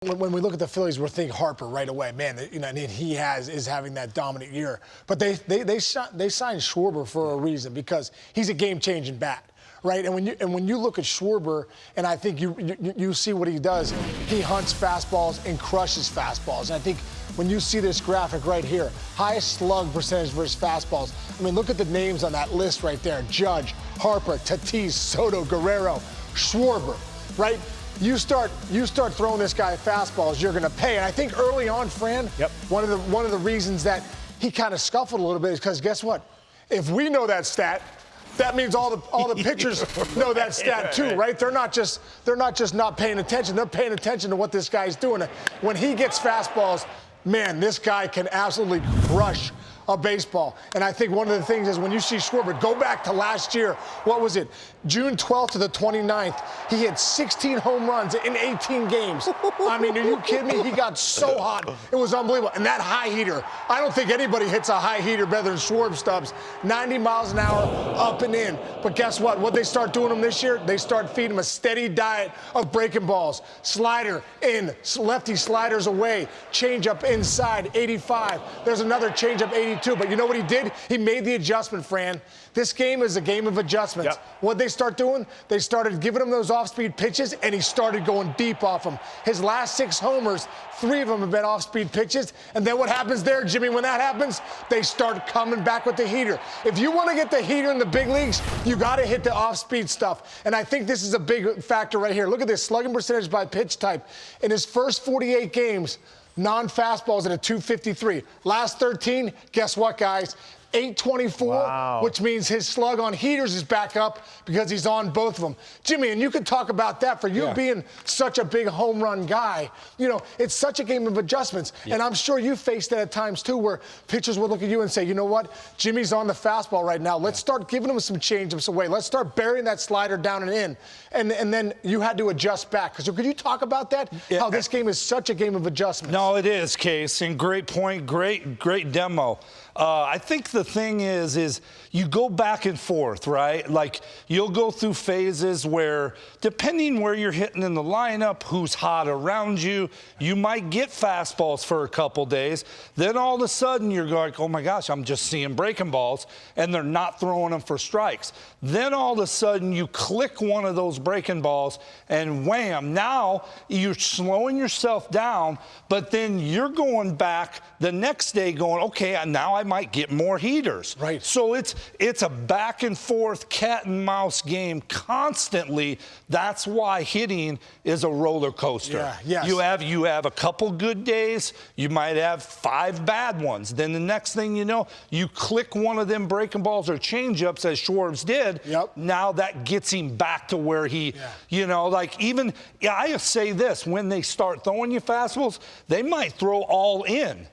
When we look at the Phillies, we're thinking Harper right away. Man, and he is having that dominant year. But they signed Schwarber for a reason, because he's a game-changing bat, right? And when you look at Schwarber, and I think you see what he does, he hunts fastballs and crushes fastballs. And I think when you see this graphic right here, highest slug percentage versus fastballs. I mean, look at the names on that list right there: Judge, Harper, Tatis, Soto, Guerrero, Schwarber, right? You start throwing this guy fastballs, you're going to pay. And I think early on, Fran, one of the reasons that he kind of scuffled a little bit is because guess what? If we know that stat, that means all the pitchers know that stat too, right? They're not just not paying attention. They're paying attention to what this guy's doing. When he gets fastballs, man, this guy can absolutely crush a baseball. And I think one of the things is when you see Schwarber, go back to last year, what was it? June 12th to the 29th, he had 16 home runs in 18 games. I mean, are you kidding me? He got so hot. It was unbelievable. And that high heater, I don't think anybody hits a high heater better than Schwarber Stubbs. 90 miles an hour, up and in. But guess what? What they start doing him this year, they start feeding him a steady diet of breaking balls. Slider in, lefty sliders away, changeup inside, 85. There's another changeup, 82. But you know what he did? He made the adjustment, Fran. This game is a game of adjustments. What'd they start doing? They started giving him those off-speed pitches, and he started going deep off them. His last 6 homers, 3 of them have been off-speed pitches. And then what happens there, Jimmy, when that happens? They start coming back with the heater. If you want to get the heater in the big leagues, you got to hit the off-speed stuff. And I think this is a big factor right here. Look at this slugging percentage by pitch type. In his first 48 games, non-fastballs at a 253. Last 13, guess what, guys? 824, which means his slug on heaters is back up because he's on both of them. Jimmy, and you could talk about that for you being such a big home run guy. You know, it's such a game of adjustments. And I'm sure you faced that at times, too, where pitchers would look at you and say, you know what, Jimmy's on the fastball right now. Let's start giving him some changeups away. Let's start burying that slider down and in. And then you had to adjust back. So could you talk about that, how this game is such a game of adjustments? No, it is, Case, and great point, great demo. I think the thing is you go back and forth, right? Like, you'll go through phases where, depending where you're hitting in the lineup, who's hot around you, you might get fastballs for a couple days. Then all of a sudden you're like, oh my gosh, I'm just seeing breaking balls, and they're not throwing them for strikes. Then all of a sudden you click one of those breaking balls, and wham, now you're slowing yourself down, but then you're going back the next day going, okay, now I might get more heaters. Right. So it's a back and forth cat and mouse game constantly. That's why hitting is a roller coaster. Yes. You have a couple good days, you might have 5 bad ones. Then the next thing you know, you click one of them breaking balls or changeups, as Schwarber did. Now that gets him back to where he, you know, like even, I say this, when they start throwing you fastballs, they might throw all in.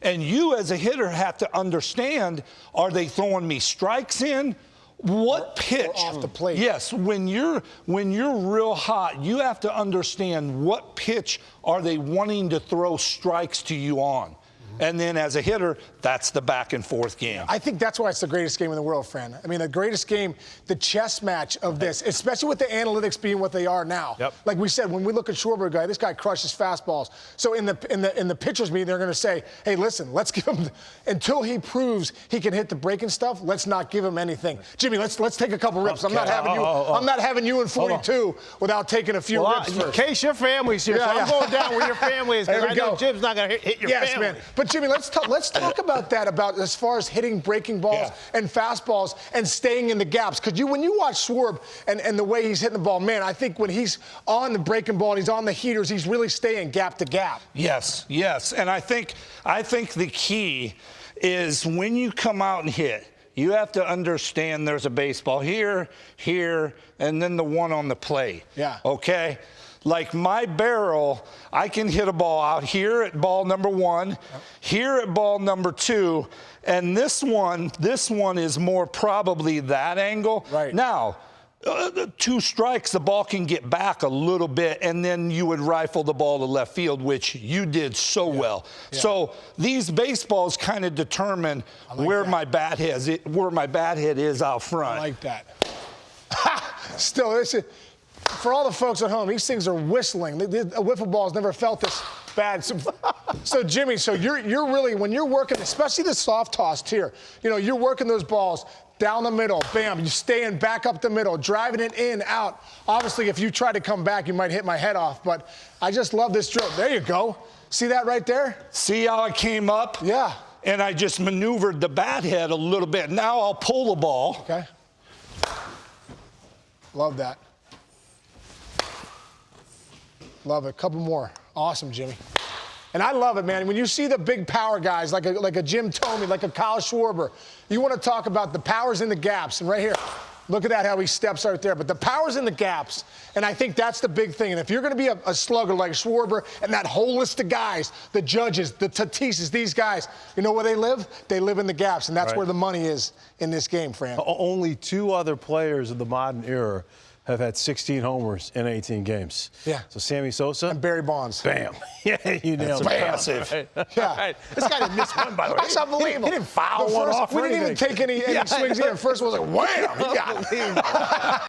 And you as a hitter have to understand, are they throwing me strikes in? What pitch? Or off the plate. Yes, when you're real hot, you have to understand what pitch are they wanting to throw strikes to you on. And then as a hitter, that's the back and forth game. I think that's why it's the greatest game in the world, Fran. I mean, the greatest game, the chess match of this, especially with the analytics being what they are now. Like we said, when we look at Schwarber, guy, this guy crushes fastballs. So in the pitcher's meeting, they're going to say, hey, listen, let's give him, until he proves he can hit the breaking stuff, let's not give him anything. Jimmy, let's take a couple rips. Okay. I'm not having you in 42 without taking a few rips first. Case, your family's here, so I'm going down where your family is, because I know Jim's not going to hit your family. Man. But Jimmy, let's talk about that, about as far as hitting breaking balls and fastballs and staying in the gaps. Because when you watch Schwarber and the way he's hitting the ball, man, I think when he's on the breaking ball and he's on the heaters, he's really staying gap to gap. Yes. And I think the key is when you come out and hit, you have to understand there's a baseball here, and then the one on the plate. Okay? Like my barrel, I can hit a ball out here at ball number 1, here at ball number 2, and this one is more probably that angle. Now, 2 strikes, the ball can get back a little bit, and then you would rifle the ball to left field, which you did so well. So these baseballs kind of determine where my bat head is out front. I like that. Still, listen. for all the folks at home, these things are whistling. A wiffle ball has never felt this bad. So Jimmy, you're really, when you're working, especially the soft tossed here, you're working those balls down the middle, bam, you're staying back up the middle, driving it in, out. Obviously, if you try to come back, you might hit my head off, but I just love this drill. There you go. See that right there? See how I came up? Yeah. And I just maneuvered the bat head a little bit. Now I'll pull the ball. Okay. Love that. Love it. Couple more. Awesome, Jimmy. And I love it, man. When you see the big power guys like a Jim Thome, like a Kyle Schwarber, you want to talk about the powers in the gaps. And right here, look at that, how he steps right there. But the powers in the gaps, and I think that's the big thing. And if you're going to be a slugger like Schwarber and that whole list of guys, the Judges, the Tatises, these guys, you know where they live? They live in the gaps, and that's where the money is in this game, Fran. Only 2 other players of the modern era have had 16 homers in 18 games. Yeah. So Sammy Sosa. And Barry Bonds. Bam. Yeah, you nailed it. Impressive. Yeah. Right. This guy didn't miss one, by the way. That's unbelievable. He didn't foul one off. We didn't even take any swings in. First one was like, wham! He got it.